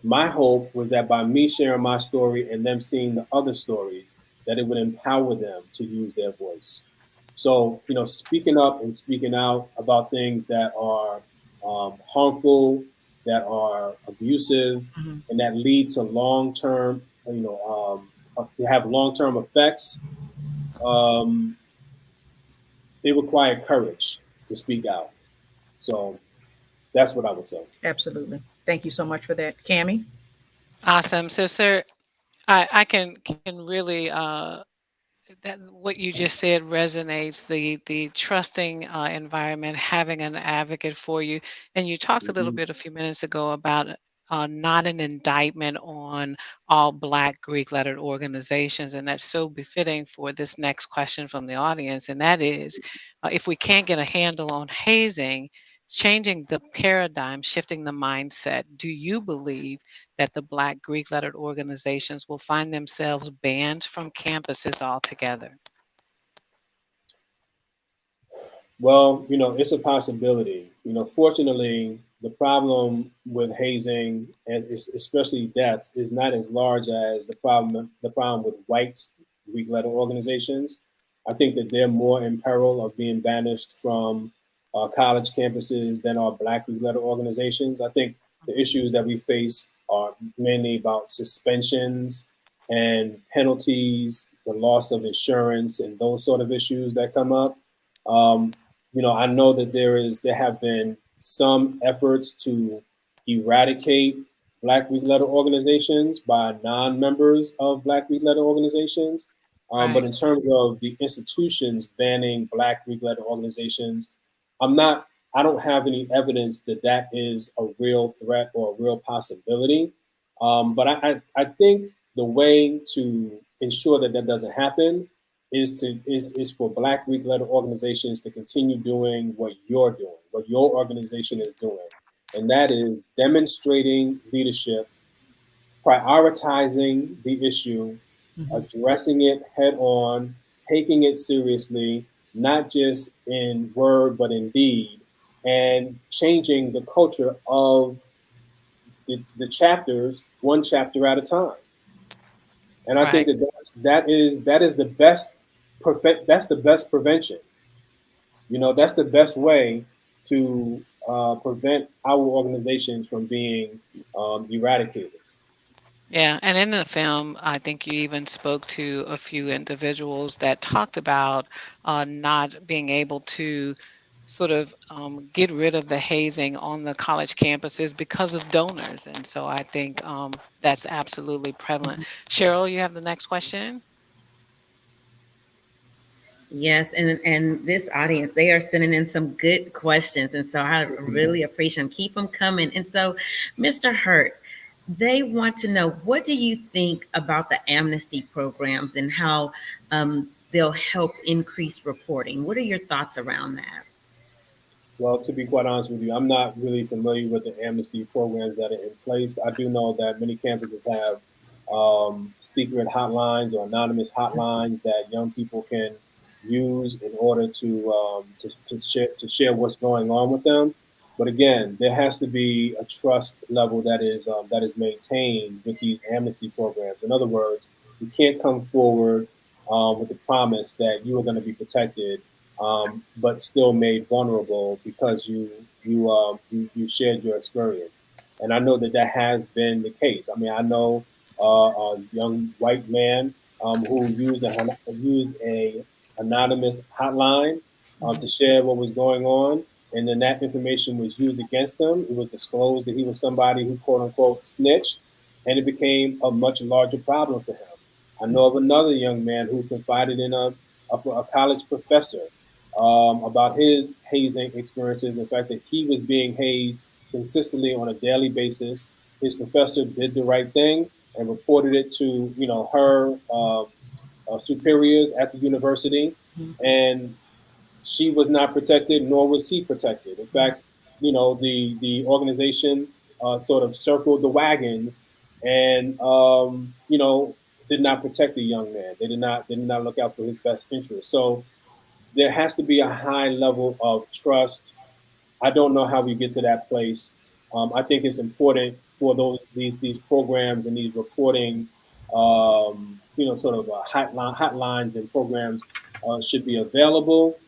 my hope was that by me sharing my story and them seeing the other stories, that it would empower them to use their voice. So, speaking up and speaking out about things that are harmful, that are abusive, and that lead to long-term, have long-term effects, they require courage to speak out. So that's what I would say. Absolutely. Thank you so much for that. Cammie? Awesome. So, sir, I can really that what you just said resonates. The trusting environment, having an advocate for you, and you talked a little bit a few minutes ago about not an indictment on all Black Greek lettered organizations, and that's so befitting for this next question from the audience, and that is, if we can't get a handle on hazing, changing the paradigm, shifting the mindset, do you believe that the Black Greek lettered organizations will find themselves banned from campuses altogether? Well, it's a possibility. Fortunately, the problem with hazing, and especially deaths, is not as large as the problem with white Greek letter organizations. I think that they're more in peril of being banished from college campuses than are Black Greek letter organizations. I think the issues that we face are mainly about suspensions and penalties, the loss of insurance, and those sort of issues that come up. I know that there have been some efforts to eradicate Black Greek letter organizations by non-members of Black Greek letter organizations. But in terms of the institutions banning Black Greek letter organizations, I don't have any evidence that that is a real threat or a real possibility. But I think the way to ensure that that doesn't happen is for Black Greek letter organizations to continue doing what you're doing, what your organization is doing. And that is demonstrating leadership, prioritizing the issue, addressing it head on, taking it seriously, not just in word, but in deed, and changing the culture of the chapters one chapter at a time. And I think Right. that is the best that's the best prevention. You know, that's the best way to prevent our organizations from being eradicated. Yeah, and in the film, I think you even spoke to a few individuals that talked about not being able to sort of get rid of the hazing on the college campuses because of donors. And so I think that's absolutely prevalent. Cheryl, you have the next question? Yes, and this audience, they are sending in some good questions, and so I really appreciate them. Keep them coming. And so, Mr. Hurt, they want to know, what do you think about the amnesty programs and how they'll help increase reporting? What are your thoughts around that? Well, to be quite honest with you, I'm not really familiar with the amnesty programs that are in place. I do know that many campuses have secret hotlines or anonymous hotlines that young people can use in order to share what's going on with them. But again, there has to be a trust level that is maintained with these amnesty programs. In other words, you can't come forward with the promise that you are going to be protected, but still made vulnerable because you shared your experience. And I know that that has been the case. I mean, I know a young white man who used a anonymous hotline to share what was going on, and then that information was used against him. It was disclosed that he was somebody who quote unquote snitched, and it became a much larger problem for him. I know of another young man who confided in a college professor about his hazing experiences. In fact, that he was being hazed consistently on a daily basis. His professor did the right thing and reported it to her superiors at the university, and she was not protected, nor was he protected. In fact, the organization sort of circled the wagons and did not protect the young man. They did not look out for his best interest. So there has to be a high level of trust. I don't know how we get to that place. I think it's important for these programs and these reporting, sort of hotlines and programs should be available,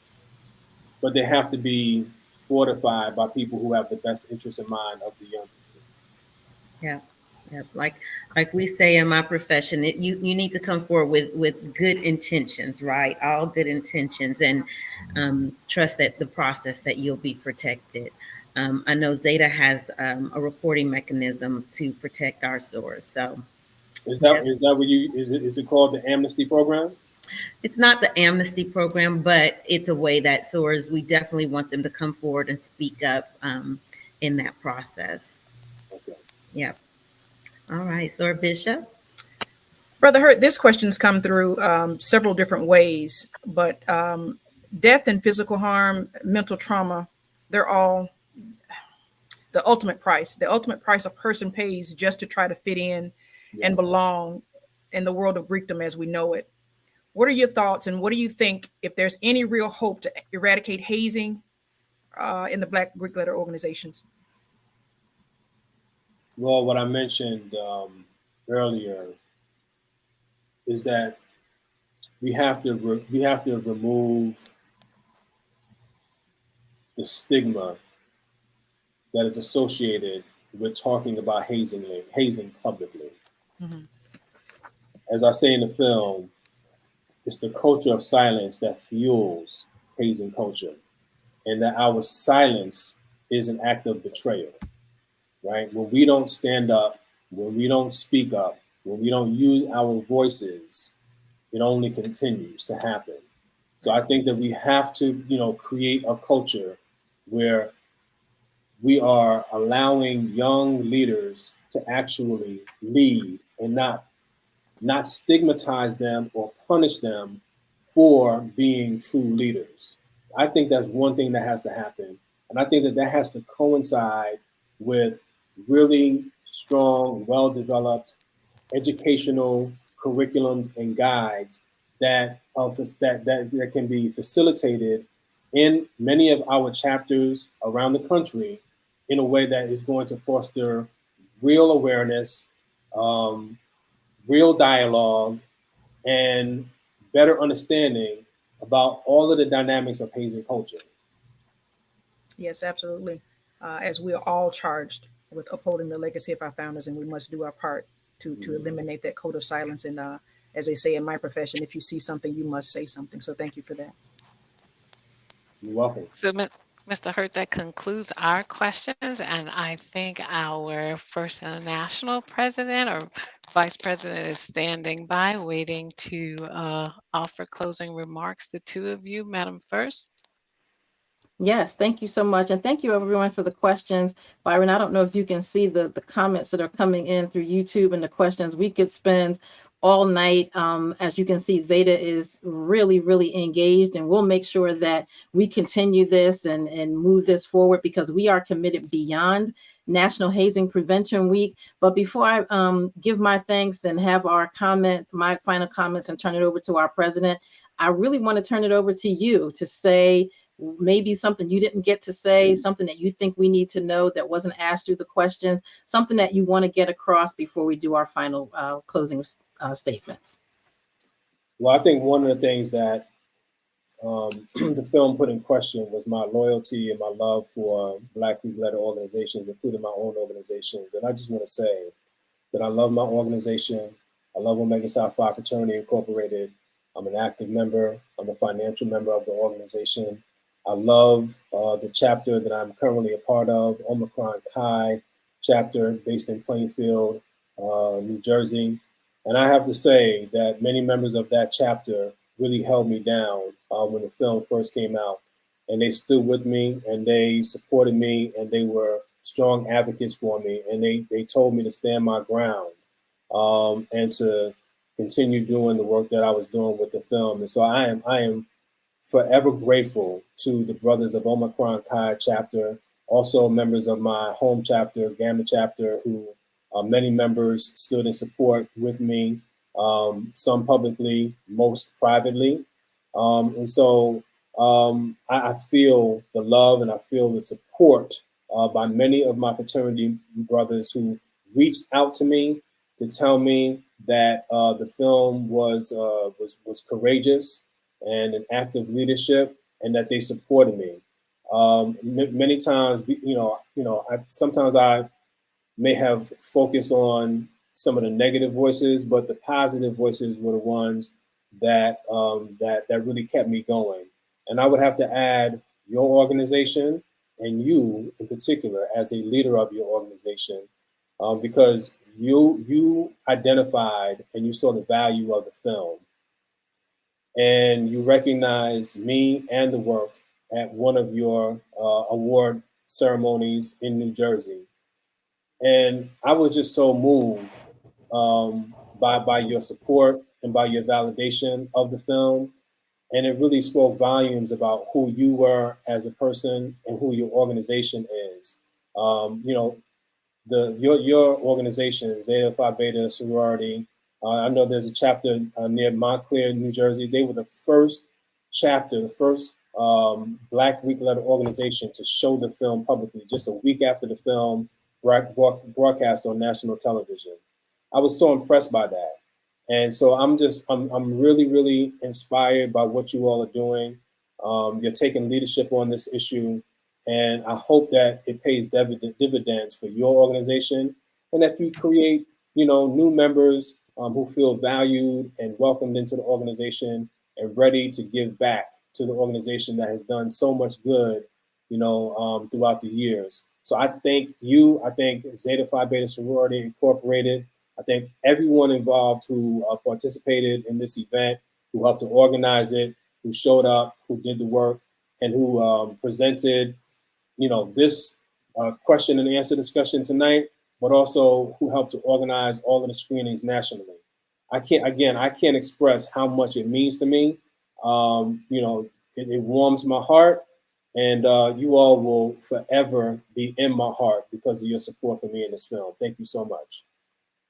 but they have to be fortified by people who have the best interest in mind of the young people. Yeah. Yeah, like we say in my profession, you need to come forward with good intentions, right? All good intentions, and trust that the process that you'll be protected. I know Zeta has a reporting mechanism to protect our source. So Is that what is it called the amnesty program? it's not the amnesty program, but it's a way that SOARs, we definitely want them to come forward and speak up in that process. Okay. Yeah. All right, SOAR Bishop. Brother Hurt, this question's come through several different ways, but death and physical harm, mental trauma, they're all the ultimate price a person pays just to try to fit in and belong in the world of Greekdom as we know it. What are your thoughts, and what do you think, if there's any real hope to eradicate hazing in the Black Greek letter organizations? Well, what I mentioned earlier is that we have to remove the stigma that is associated with talking about hazing publicly. Mm-hmm. As I say in the film, it's the culture of silence that fuels hazing culture, and that our silence is an act of betrayal, right? When we don't stand up, when we don't speak up, when we don't use our voices, it only continues to happen. So I think that we have to, create a culture where we are allowing young leaders to actually lead and not stigmatize them or punish them for being true leaders. I think that's one thing that has to happen. And I think that that has to coincide with really strong, well-developed educational curriculums and guides that can be facilitated in many of our chapters around the country in a way that is going to foster real awareness, real dialogue, and better understanding about all of the dynamics of hazing culture. Yes, absolutely. As we are all charged with upholding the legacy of our founders, and we must do our part to eliminate that code of silence. And as they say in my profession, if you see something, you must say something. So thank you for that. You're welcome. So, Mr. Hurt, that concludes our questions, and I think our First International President or Vice President is standing by, waiting to offer closing remarks. The two of you, Madam First. Yes, thank you so much. And thank you everyone for the questions. Byron, I don't know if you can see the comments that are coming in through YouTube and the questions. We could spend all night. As you can see, Zeta is really, really engaged, and we'll make sure that we continue this and move this forward, because we are committed beyond National Hazing Prevention Week. But before I give my thanks and have my final comments and turn it over to our president, I really want to turn it over to you to say maybe something you didn't get to say, something that you think we need to know that wasn't asked through the questions, something that you want to get across before we do our final closing statements. Well, I think one of the things that the film put in question was my loyalty and my love for Black youth-led organizations, including my own organizations. And I just want to say that I love my organization. I love Omega Psi Phi Fraternity Incorporated. I'm an active member. I'm a financial member of the organization. I love the chapter that I'm currently a part of, Omicron Chi chapter based in Plainfield, New Jersey. And I have to say that many members of that chapter really held me down when the film first came out. And they stood with me, and they supported me, and they were strong advocates for me. And they told me to stand my ground and to continue doing the work that I was doing with the film. And so I am forever grateful to the brothers of Omicron Chi chapter, also members of my home chapter, Gamma chapter, who many members stood in support with me, some publicly, most privately. And so I feel the love and I feel the support by many of my fraternity brothers who reached out to me to tell me that the film was courageous and an act of leadership, and that they supported me. Many times, sometimes I may have focused on some of the negative voices, but the positive voices were the ones that that really kept me going. And I would have to add your organization and you in particular as a leader of your organization, because you identified and you saw the value of the film. And you recognize me and the work at one of your award ceremonies in New Jersey. And I was just so moved by your support and by your validation of the film. And it really spoke volumes about who you were as a person and who your organization is. Your organization, Zeta Phi Beta Sorority, I know there's a chapter near Montclair, New Jersey. They were the first chapter, the first Black youth-led organization to show the film publicly, just a week after the film broadcast on national television. I was so impressed by that. And so I'm really, really inspired by what you all are doing. You're taking leadership on this issue. And I hope that it pays dividends for your organization, and that you create, new members who feel valued and welcomed into the organization and ready to give back to the organization that has done so much good, throughout the years. So I thank you. I thank Zeta Phi Beta Sorority Incorporated. I thank everyone involved who participated in this event, who helped to organize it, who showed up, who did the work, and who presented this question and answer discussion tonight, but also who helped to organize all of the screenings nationally. I can't express how much it means to me. It warms my heart, and you all will forever be in my heart because of your support for me in this film. Thank you so much.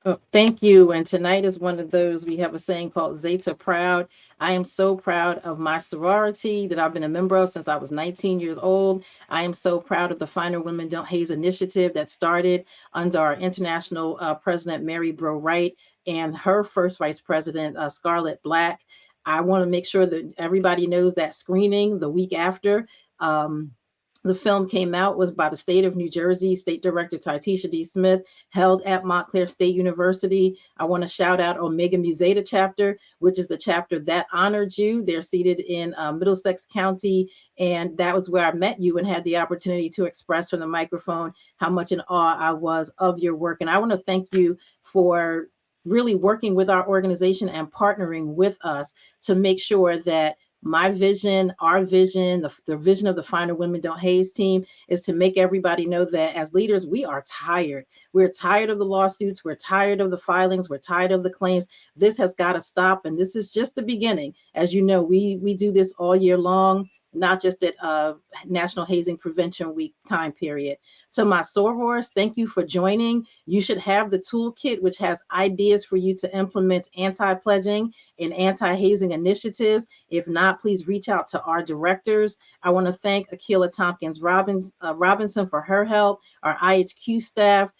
Oh, thank you. And tonight is one of those, we have a saying called Zeta Proud. I am so proud of my sorority that I've been a member of since I was 19 years old. I am so proud of the Finer Women Don't Haze initiative that started under our international president, Mary Bro Wright, and her first vice president, Scarlett Black. I want to make sure that everybody knows that screening the week after the film came out was by the state of New Jersey, State Director Titisha D. Smith, held at Montclair State University. I want to shout out Omega Mu Zeta chapter, which is the chapter that honored you. They're seated in Middlesex County, and that was where I met you and had the opportunity to express from the microphone how much in awe I was of your work. And I want to thank you for really working with our organization and partnering with us to make sure that my vision, our vision, the vision of the Finer Women Don't Haze team is to make everybody know that as leaders, we are tired. We're tired of the lawsuits. We're tired of the filings. We're tired of the claims. This has got to stop. And this is just the beginning. As you know, we do this all year long, not just at National Hazing Prevention Week time period. To my sorors, thank you for joining. You should have the toolkit, which has ideas for you to implement anti-pledging and anti-hazing initiatives. If not, please reach out to our directors. I want to thank Akila Tompkins Robinson for her help, our IHQ staff,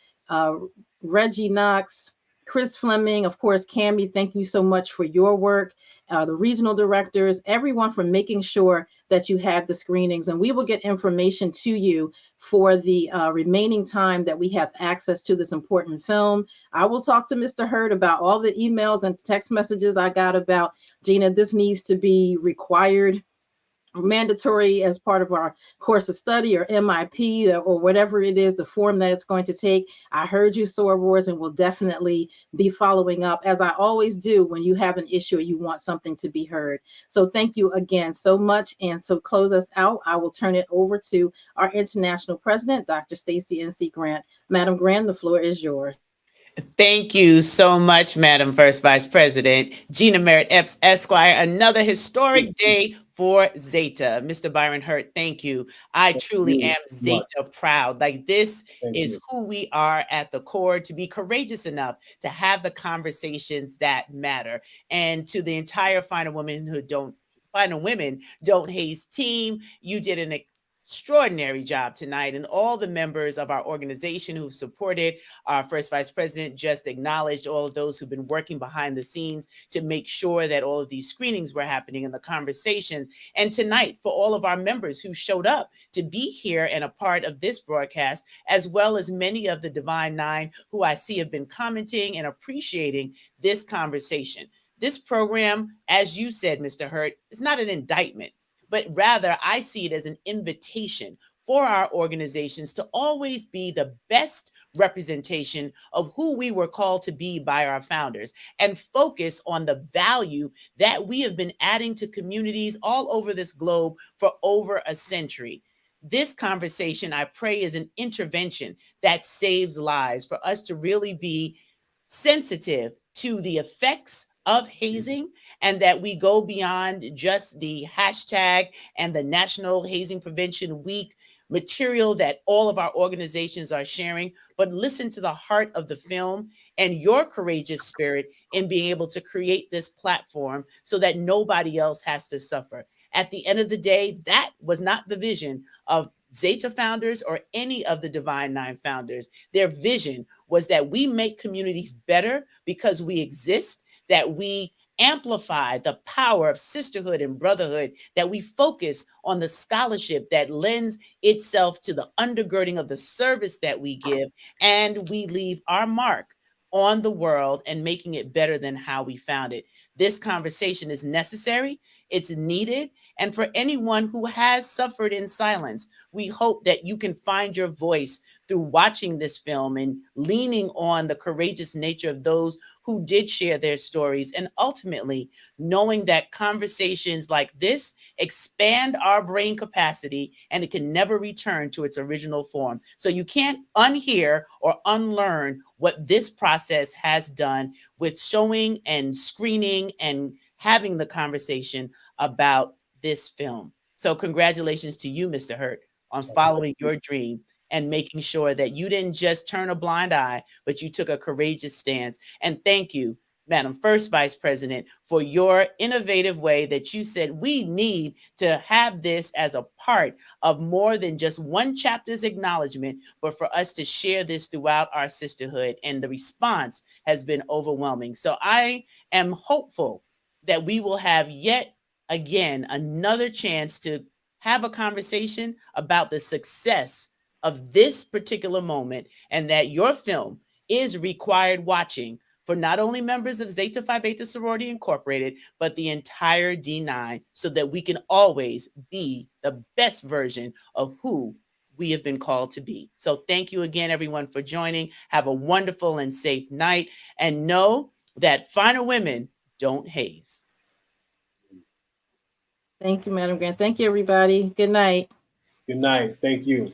Reggie Knox, Chris Fleming, of course, Cami, thank you so much for your work. The regional directors, everyone for making sure that you have the screenings. And we will get information to you for the remaining time that we have access to this important film. I will talk to Mr. Hurt about all the emails and text messages I got about, Gina, this needs to be required, mandatory as part of our course of study or MIP or whatever it is, the form that it's going to take. I heard you, sorors, and will definitely be following up, as I always do when you have an issue or you want something to be heard. So thank you again so much. And so close us out, I will turn it over to our international president, Dr. Stacey N.C. Grant. Madam Grant, the floor is yours. Thank you so much, Madam First Vice President Gina Merrit-Epps, Esquire. Another historic day for Zeta. Mr. Byron Hurt, thank you. I truly am Zeta proud. Like, this is who we are at the core, to be courageous enough to have the conversations that matter. And to the entire Final Women Don't Haze team, you did an extraordinary job tonight, and all the members of our organization who supported our first vice president just acknowledged all of those who've been working behind the scenes to make sure that all of these screenings were happening and the conversations. And tonight, for all of our members who showed up to be here and a part of this broadcast, as well as many of the Divine Nine who I see have been commenting and appreciating this conversation. This program, as you said, Mr. Hurt, is not an indictment, but rather I see it as an invitation for our organizations to always be the best representation of who we were called to be by our founders, and focus on the value that we have been adding to communities all over this globe for over a century. This conversation, I pray, is an intervention that saves lives, for us to really be sensitive to the effects of hazing, and that we go beyond just the hashtag and the National Hazing Prevention Week material that all of our organizations are sharing, but listen to the heart of the film and your courageous spirit in being able to create this platform so that nobody else has to suffer. At the end of the day, that was not the vision of Zeta founders or any of the Divine Nine founders. Their vision was that we make communities better because we exist, that we amplify the power of sisterhood and brotherhood, that we focus on the scholarship that lends itself to the undergirding of the service that we give, and we leave our mark on the world and making it better than how we found it. This conversation is necessary, it's needed, and for anyone who has suffered in silence, we hope that you can find your voice through watching this film and leaning on the courageous nature of those who did share their stories, and ultimately knowing that conversations like this expand our brain capacity and it can never return to its original form. So you can't unhear or unlearn what this process has done with showing and screening and having the conversation about this film. So congratulations to you, Mr. Hurt, on following your dream and making sure that you didn't just turn a blind eye, but you took a courageous stance. And thank you, Madam First Vice President, for your innovative way that you said we need to have this as a part of more than just one chapter's acknowledgement, but for us to share this throughout our sisterhood. And the response has been overwhelming. So I am hopeful that we will have yet again another chance to have a conversation about the success of this particular moment, and that your film is required watching for not only members of Zeta Phi Beta Sorority Incorporated, but the entire D9, so that we can always be the best version of who we have been called to be. So thank you again, everyone, for joining. Have a wonderful and safe night, and know that finer women don't haze. Thank you, Madam Grant. Thank you, everybody. Good night. Good night. Thank you.